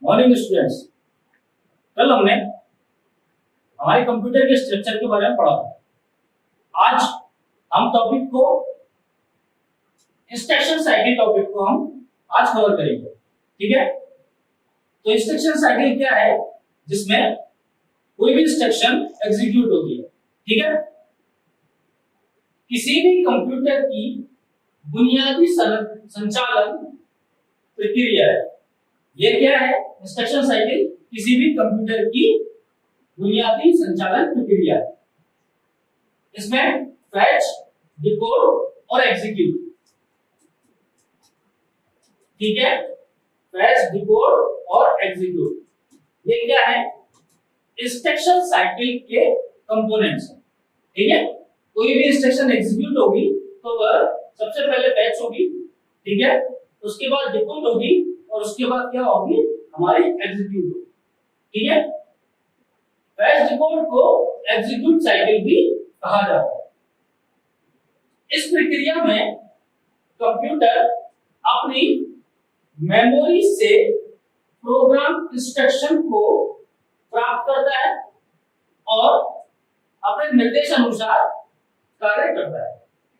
Morning students, कल हमने हमारे कंप्यूटर के स्ट्रक्चर के बारे में पढ़ा था। आज हम टॉपिक को इंस्ट्रक्शन साइकिल टॉपिक को हम आज कवर करेंगे। ठीक है, तो इंस्ट्रक्शन साइकिल क्या है? जिसमें कोई भी इंस्ट्रक्शन एग्जीक्यूट होती है। ठीक है, किसी भी कंप्यूटर की बुनियादी संचालन प्रक्रिया है। ये क्या है? इंस्ट्रक्शन साइकिल किसी भी कंप्यूटर की बुनियादी संचालन प्रक्रिया है। इसमें फैच, डिकोड और एग्जीक्यूट। ठीक है, फैच, डिकोड और एग्जीक्यूट, ये क्या है? इंस्ट्रक्शन साइकिल के कंपोनेंट्स हैं। ठीक है, कोई भी इंस्ट्रक्शन एग्जीक्यूट होगी तो वह सबसे पहले फैच होगी। ठीक है, उसके बाद डिकोड होगी और उसके बाद क्या होगी? हमारी एग्जीक्यूट होगी। ठीक है, फैच, डिकोड को एग्जीक्यूट साइकिल भी कहा जाता है। इस प्रक्रिया में कंप्यूटर अपनी मेमोरी से प्रोग्राम इंस्ट्रक्शन को प्राप्त करता है और अपने निर्देश अनुसार कार्य करता है।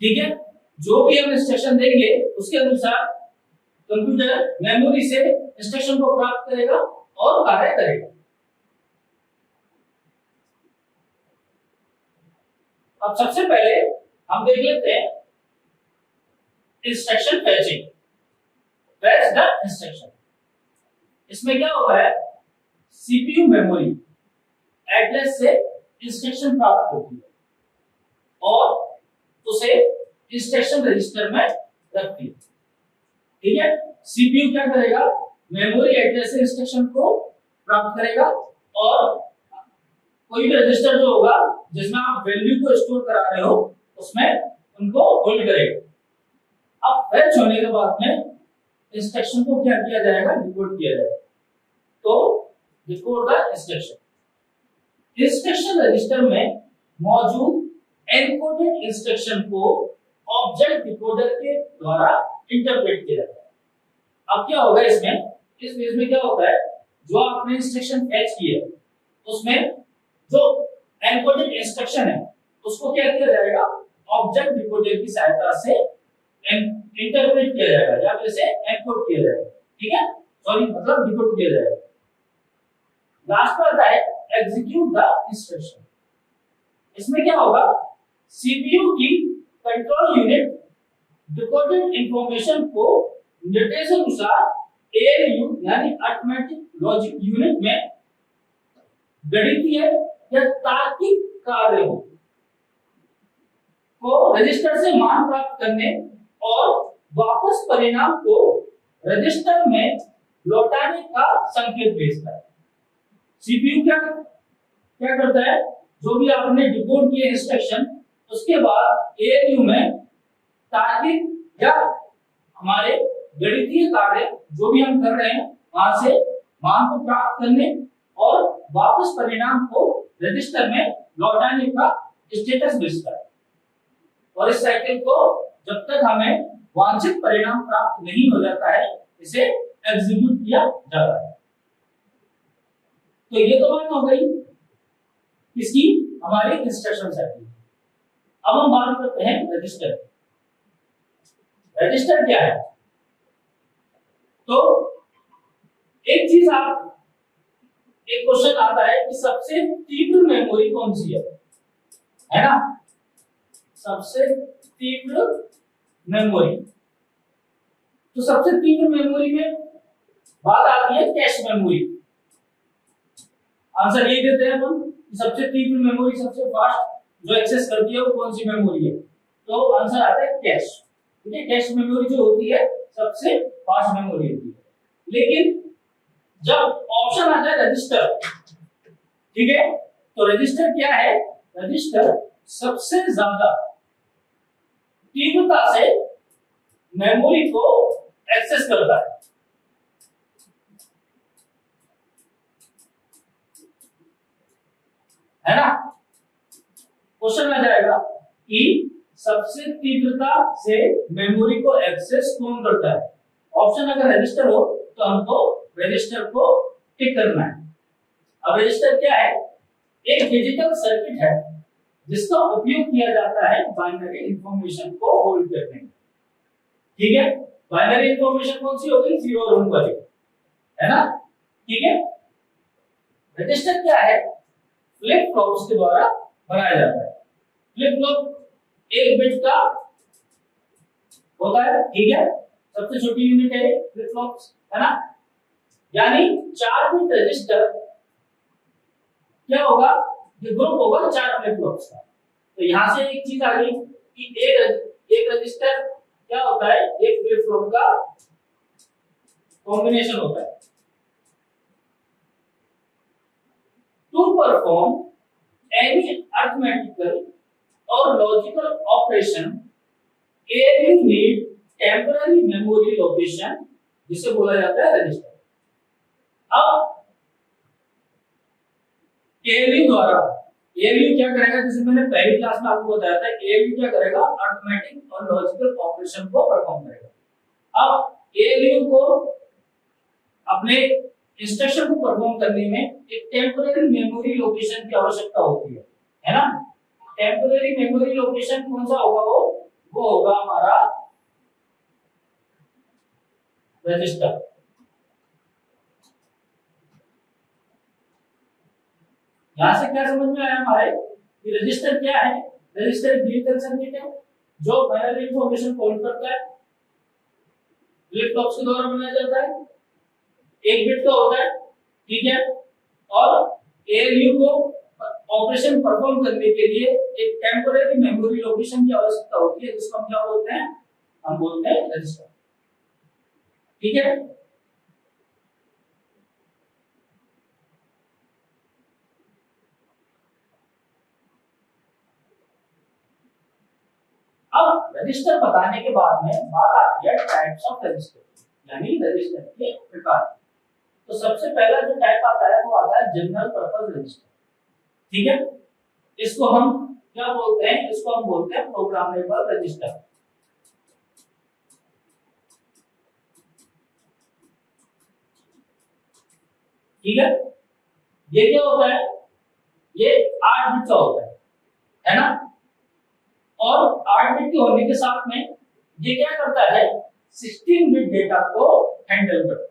ठीक है, जो भी हम इंस्ट्रक्शन देंगे उसके अनुसार कंप्यूटर मेमोरी से इंस्ट्रक्शन को प्राप्त करेगा और कार्य करेगा। अब सबसे पहले हम देख लेते हैं इंस्ट्रक्शन फैचिंग। Fetch the instruction. इसमें क्या होता है? सीपीयू मेमोरी एड्रेस से इंस्ट्रक्शन प्राप्त होती है और उसे इंस्ट्रक्शन रजिस्टर में रखती है। ठीक है, सीपीयू क्या करेगा? मेमोरी एड्रेस से इंस्ट्रक्शन को प्राप्त करेगा और कोई भी रजिस्टर जो होगा जिसमें आप वैल्यू को स्टोर करा रहे हो उसमें उनको होल्ड करेगा। अब फैच होने के बाद में इंस्ट्रक्शन को क्या किया जाएगा? डिकोड किया जाएगा। तो decode the instruction. Instruction register में मौजूद एनकोडेड इंस्ट्रक्शन को ऑब्जेक्ट डिकोडर के द्वारा इंटरप्रेट किया जाता है। अब क्या होगा इसमें? इस पेज में क्या होता है? जो आपने इंस्ट्रक्शन फैच की है उसमें जो एनकोडेड इंस्ट्रक्शन है उसको क्या किया जाएगा? ऑब्जेक्ट डिकोडर की सहायता से इंटरप्रेट किया जाएगा या फिर इसे एनकोड किया जाएगा। ठीक है, सॉरी मतलब डिकोड किया जाएगा। लास्ट पर आता है एग्जीक्यूट द इंस्ट्रक्शन। इसमें क्या होगा? सीपीयू की कंट्रोल यूनिट डिकोडेड इंफॉर्मेशन को निर्देशानुसार एएलयू यानी अरिथमेटिक लॉजिक यूनिट में गणितीय या तार्किक कार्य को रजिस्टर से मान प्राप्त करने और वापस परिणाम को रजिस्टर में लौटाने का संकेत भेजता है। सीपीयू क्या करता है? जो भी आपने डिकोड किए इंस्ट्रक्शन उसके बाद एएलयू में तार्किक या हमारे गणितीय कार्य जो भी हम कर रहे हैं वहां से मान को प्राप्त करने और वापस परिणाम को रजिस्टर में लौटाने का स्टेटस भेजता है। और इस साइकिल को जब तक हमें वांछित परिणाम प्राप्त नहीं हो जाता है इसे एग्जीक्यूट किया जाता है। तो ये तो बात हो गई किसकी? हमारी इंस्ट्रक्शन साइकिल। अब हम बात करते हैं रजिस्टर। रजिस्टर क्या है? तो एक चीज एक क्वेश्चन आता है कि सबसे तीव्र मेमोरी कौन सी है ना? सबसे तीव्र मेमोरी। तो सबसे तीव्र मेमोरी में बात आती है कैश मेमोरी। आंसर ये देते हैं हम कि सबसे तीव्र मेमोरी, सबसे फास्ट जो एक्सेस करती है वो कौन सी मेमोरी है? तो आंसर आता है कैश। ठीक है, कैश मेमोरी जो होती है सबसे फास्ट मेमोरी होती है। लेकिन जब ऑप्शन आ जाए रजिस्टर, ठीक है, तो रजिस्टर क्या है? रजिस्टर सबसे ज्यादा तीव्रता से मेमोरी को एक्सेस करता है। है ना? क्वेश्चन आ जाएगा कि सबसे तीव्रता से मेमोरी को एक्सेस कौन करता है? ऑप्शन अगर रजिस्टर हो तो हमको रजिस्टर को टिक करना है। अब रजिस्टर क्या है? एक डिजिटल सर्किट है जिसका उपयोग किया जाता है बाइनरी इंफॉर्मेशन को होल्ड करने में। ठीक है, बाइनरी इंफॉर्मेशन कौन सी होगी? 0 और 1 वाली, है ना? ठीक है, रजिस्टर क्या है? फ्लिप फ्लॉप्स के द्वारा बनाया जाता है। फ्लिप फ्लॉप एक बिट का होता है, ठीक है, सबसे छोटी यूनिट है फ्लिप फ्लॉप्स, है ना? यानी 4 बिट रजिस्टर क्या होगा? ये ग्रुप होगा 4 फ्लिप फ्लॉप्स का। तो यहां से एक चीज आ गई कि एक रजिस्टर क्या होता है? एक फ्लिप फ्लॉप का कॉम्बिनेशन होता है। टू परफॉर्म एनी अरिथमेटिकल और logical operation ALU need temporary memory location, जिसे बोला जाता है रजिस्टर। अब ALU द्वारा ALU क्या करेगा? जैसे मैंने पहली क्लास में आपको बताया था, ALU क्या करेगा? अरिथमेटिक और लॉजिकल ऑपरेशन को परफॉर्म करेगा। अब ALU को अपने इंस्ट्रक्शन को परफॉर्म करने में एक टेम्पररी मेमोरी लोकेशन की आवश्यकता होती है ना? टेम्पररी मेमोरी लोकेशन कौन सा होगा? वो होगा हमारा रजिस्टर। यहां से क्या समझ में आया हमारे कि रजिस्टर क्या है? रजिस्टर डिजिटल सर्किट है जो बाइनरी इंफॉर्मेशन होल्ड करता है, फ्लिप फ्लॉप्स के द्वारा बनाया जाता है, एक बिट का होता है, ठीक है, और ALU को ऑपरेशन परफॉर्म करने के लिए एक टेम्पररी मेमोरी लोकेशन की आवश्यकता होती है, जिसको हम क्या बोलते हैं? हम बोलते हैं रजिस्टर। ठीक है, अब रजिस्टर बताने के बाद में बात आती है टाइप्स ऑफ रजिस्टर, यानी रजिस्टर के प्रकार। तो सबसे पहला जो टाइप आता है वो आता है जनरल पर्पस रजिस्टर। ठीक है, इसको हम क्या बोलते हैं? इसको हम बोलते हैं प्रोग्रामेबल रजिस्टर। ठीक है, ये क्या होता है? ये 8 बिट का होता है ना? और 8 बिट के होने के साथ में ये क्या करता है? 16 बिट डेटा को हैंडल करता है।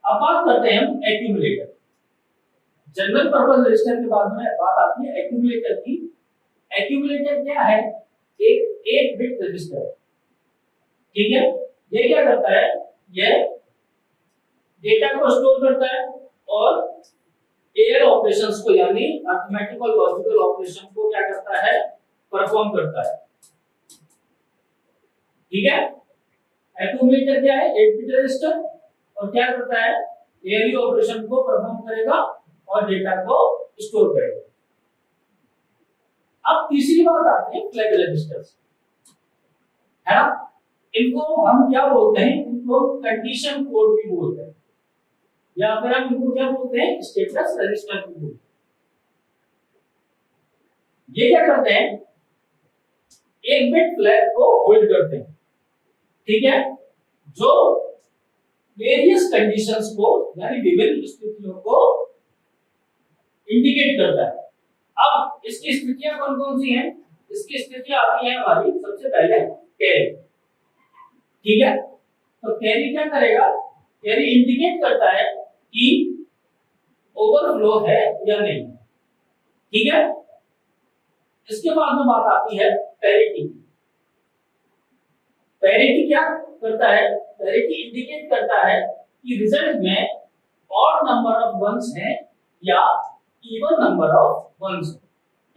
अब बात करते हैं हम एक्यूमुलेटर। जनरल पर्पस रजिस्टर के बाद में बात आती है एक्यूमुलेटर की। एक्यूमुलेटर क्या है? एक 8 बिट रजिस्टर। ठीक है, ये क्या करता है? ये डेटा को स्टोर करता है और एयर ऑपरेशंस को, यानी अरिथमेटिक और लॉजिकल ऑपरेशन को क्या करता है? परफॉर्म करता है। ठीक है, एक्यूमुलेटर क्या है? 8 बिट रजिस्टर, और क्या करता है? एयर ऑपरेशन को परफॉर्म करेगा और डेटा को स्टोर करेगा। अब तीसरी बात आती है फ्लैग रजिस्टर्स, है ना? इनको हम क्या बोलते हैं? इनको कंडीशन कोड भी बोलते हैं, या फिर हम इनको क्या बोलते हैं? स्टेटस रजिस्टर भी बोलते हैं। ये क्या करते हैं? एक बिट फ्लैग को होल्ड करते हैं, ठीक है, जो वेरियस कंडीशंस को, यानी विभिन्न स्थितियों को इंडिकेट करता है। अब इसकी स्थितियां कौन कौन सी हैं? इसकी स्थितियां आती है हमारी सबसे पहले कैरी। ठीक है, तो कैरी क्या करेगा? कैरी इंडिकेट करता है कि ओवरफ्लो है या नहीं। ठीक है, इसके बाद में बात आती है पैरिटी। पैरिटी क्या करता है? पैरिटी इंडिकेट करता है कि रिजल्ट में ऑड नंबर ऑफ वंस है या इवन नंबर ऑफ वंस,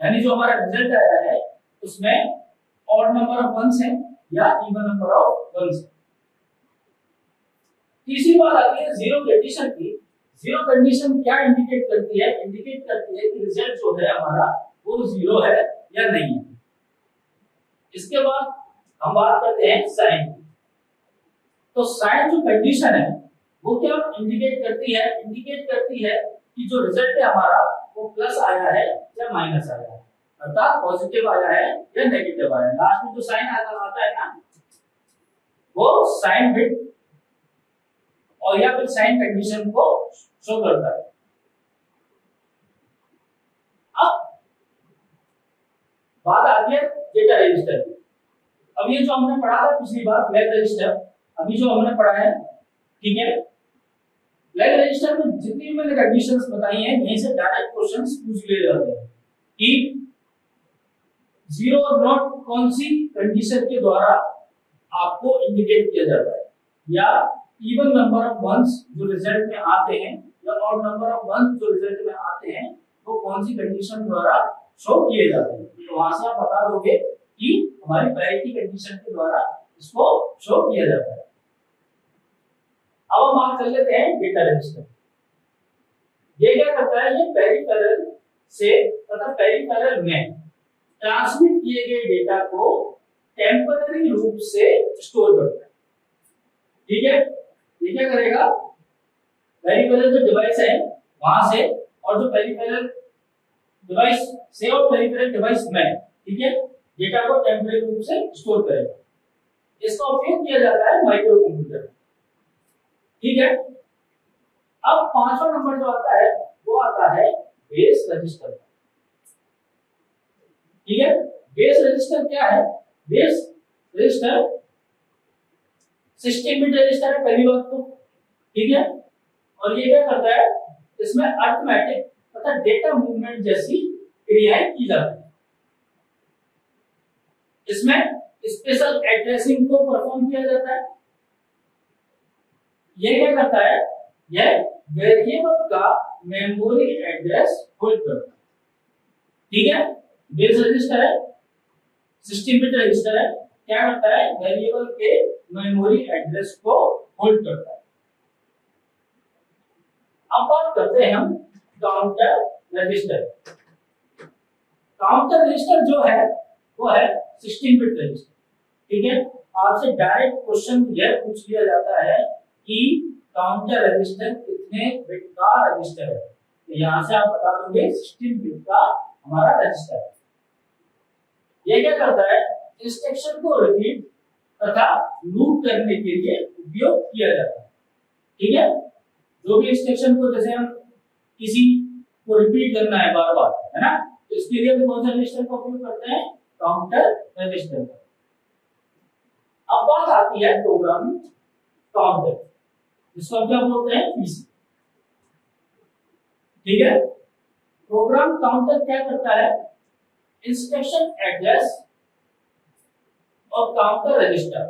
यानी जो हमारा रिजल्ट आया है उसमें ऑड नंबर ऑफ वंस है या इवन नंबर ऑफ वंस। तीसरी बात आती है जीरो कंडीशन की। जीरो कंडीशन क्या इंडिकेट करती है? इंडिकेट करती है कि रिजल्ट जो है हमारा वो जीरो है या नहीं है। इसके बाद हम बात करते हैं साइन। तो साइन जो कंडीशन है वो क्या इंडिकेट करती है? इंडिकेट करती है कि जो रिजल्ट है हमारा वो प्लस आया है या माइनस आया है, अर्थात पॉजिटिव आया है या नेगेटिव आया है। लास्ट में जो साइन आता है ना वो साइन बिट और या फिर साइन कंडीशन को शो करता है। अब बात आती है डेटा रजिस्टर की। अब ये जो हमने पढ़ा था पिछली बार फ्लैग रजिस्टर, अभी जो हमने पढ़ा है, ठीक है, फ्लैग रजिस्टर में जितनी भी मैंने कंडीशंस बताई हैं यहीं से डायरेक्ट क्वेश्चंस पूछ लिए जाते हैं कि जीरो और नॉट कौन सी कंडीशन के द्वारा आपको इंडिकेट किया जाता है, या इवन नंबर ऑफ वंस जो रिजल्ट में आते हैं या ऑड नंबर ऑफ वंस जो रिजल्ट में आते हैं वो कौन सी कंडीशन द्वारा शो किए जाते हैं। तो वहां से आप बता दोगे कि हमारी पैरिटी कंडीशन के द्वारा इसको शो किया जाता है। अब हम बात कर लेते हैं डेटा रजिस्टर। ये क्या करता है, ये पेरिफेरल से तथा पेरिफेरल में ट्रांसमिट किए गए डेटा को टेम्पररी रूप से स्टोर करता है। ठीक है, ये क्या करेगा, पेरिफेरल जो डिवाइस है वहां से और जो पेरिफेरल डिवाइस से और पेरिफेरल डिवाइस में, ठीक है, डेटा को टेम्पररी रूप से स्टोर करेगा। इसका उपयोग किया जाता है माइक्रो कंप्यूटर। ठीक है, अब पांचवा नंबर जो आता है वो आता है बेस रजिस्टर। ठीक है, बेस रजिस्टर क्या है, बेस रजिस्टर 16 बिट रजिस्टर है पहली बात तो। ठीक है, और ये क्या करता है, इसमें अरिथमेटिक तथा डेटा मूवमेंट जैसी क्रियाएं की जाती है। इसमें स्पेशल एड्रेसिंग को परफॉर्म किया जाता है। ये क्या करता है, यह वेरिएबल का मेमोरी एड्रेस होल्ड करता है। ठीक है, बेस रजिस्टर है, 16 बिट रजिस्टर है, क्या करता है, वेरिएबल के मेमोरी एड्रेस को होल्ड करता है। अब बात करते हैं हम काउंटर रजिस्टर। काउंटर रजिस्टर जो है वो है 16 बिट रजिस्टर। ठीक है, आपसे डायरेक्ट क्वेश्चन यह पूछ लिया जाता है कि काउंटर रजिस्टर कितने बिट का रजिस्टर है, तो यहां से आप बता दोगे 16 बिट का हमारा रजिस्टर है। ये क्या करता है, इंस्ट्रक्शन को रिपीट तथा लूप करने के लिए उपयोग किया जाता है। ठीक है, जो भी इंस्ट्रक्शन को जैसे हम किसी को रिपीट करना है बार बार, है ना, तो इसके लिए हम कौन सा रजिस्टर का उपयोग करते हैं, काउंटर रजिस्टर का। अब बात आती है प्रोग्राम काउंटर, जिसको हम क्या बोलते हैं, पीसी। ठीक है, प्रोग्राम काउंटर क्या करता है, इंस्ट्रक्शन एड्रेस और काउंटर रजिस्टर,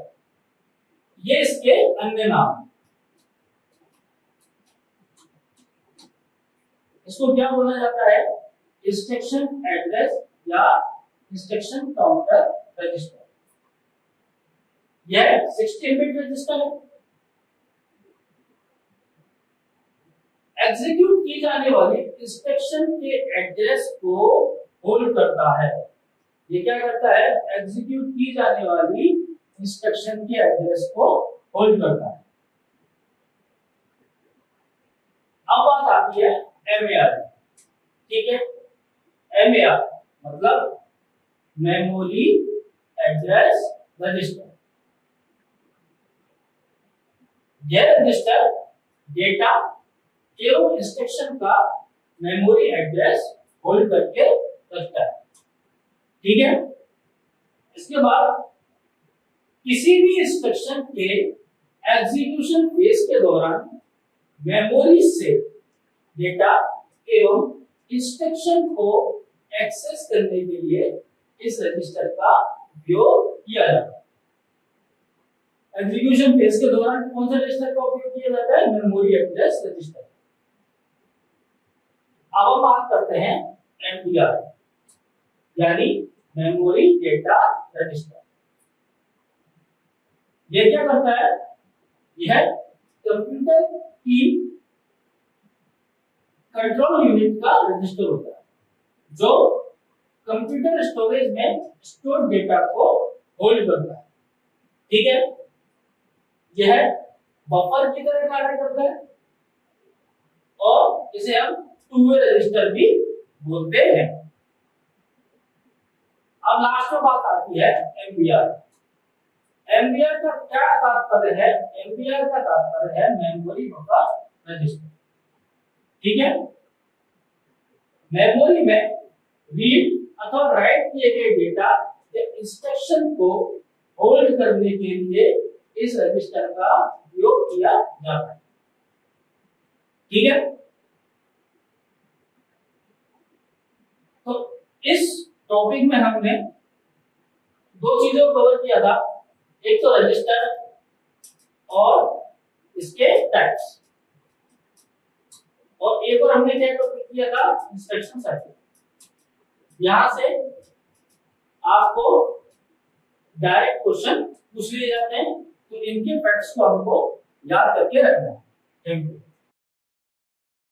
ये इसके अन्य नाम। इसको क्या बोला जाता है, इंस्ट्रक्शन एड्रेस या इंस्ट्रक्शन काउंटर रजिस्टर। यह 16 बिट रजिस्टर है। एग्जीक्यूट की जाने वाली इंस्ट्रक्शन के एड्रेस को होल्ड करता है। ये क्या करता है, एग्जीक्यूट की जाने वाली इंस्ट्रक्शन के एड्रेस को होल्ड करता है। अब बात आती है एमएआर। ठीक है, एमएआर मतलब मेमोरी एड्रेस रजिस्टर। यह रजिस्टर डेटा एवं इंस्ट्रक्शन का मेमोरी एड्रेस होल्ड करके रखता है। ठीक है, इसके बाद किसी भी इंस्ट्रक्शन के एग्जीक्यूशन फेज के दौरान मेमोरी से डेटा एवं इंस्ट्रक्शन को एक्सेस करने के लिए इस रजिस्टर का उपयोग किया जाता है। एग्जीक्यूशन फेज के दौरान कौन सा रजिस्टर का उपयोग किया जाता है, मेमोरी एड्रेस रजिस्टर। अब हम बात करते हैं एमडीआर यानी मेमोरी डेटा रजिस्टर। ये क्या करता है, यह कंप्यूटर की कंट्रोल यूनिट का रजिस्टर होता है जो कंप्यूटर स्टोरेज में स्टोर डेटा को होल्ड करता है। ठीक है, यह बफर की तरह कार्य करता है और इसे हम टू वे रजिस्टर भी बोलते हैं। अब लास्ट में बात आती है एमबीआर। एमबीआर का क्या तात्पर्य है? एमबीआर का तात्पर्य है मेमोरी बफर रजिस्टर। ठीक है, मेमोरी में रीड अथवा राइट किए गए डेटा या इंस्ट्रक्शन को होल्ड करने के लिए इस रजिस्टर का उपयोग किया जाता है। ठीक है, तो इस टॉपिक में हमने दो चीजों को कवर किया था, एक तो रजिस्टर और इसके टाइप्स, और एक और हमने क्या टॉपिक किया था, इंस्ट्रक्शन सर्किट। यहां से आपको डायरेक्ट क्वेश्चन पूछ लिए जाते हैं, तो इनके फैक्ट्स को हमको याद करके रखना है। Thank you.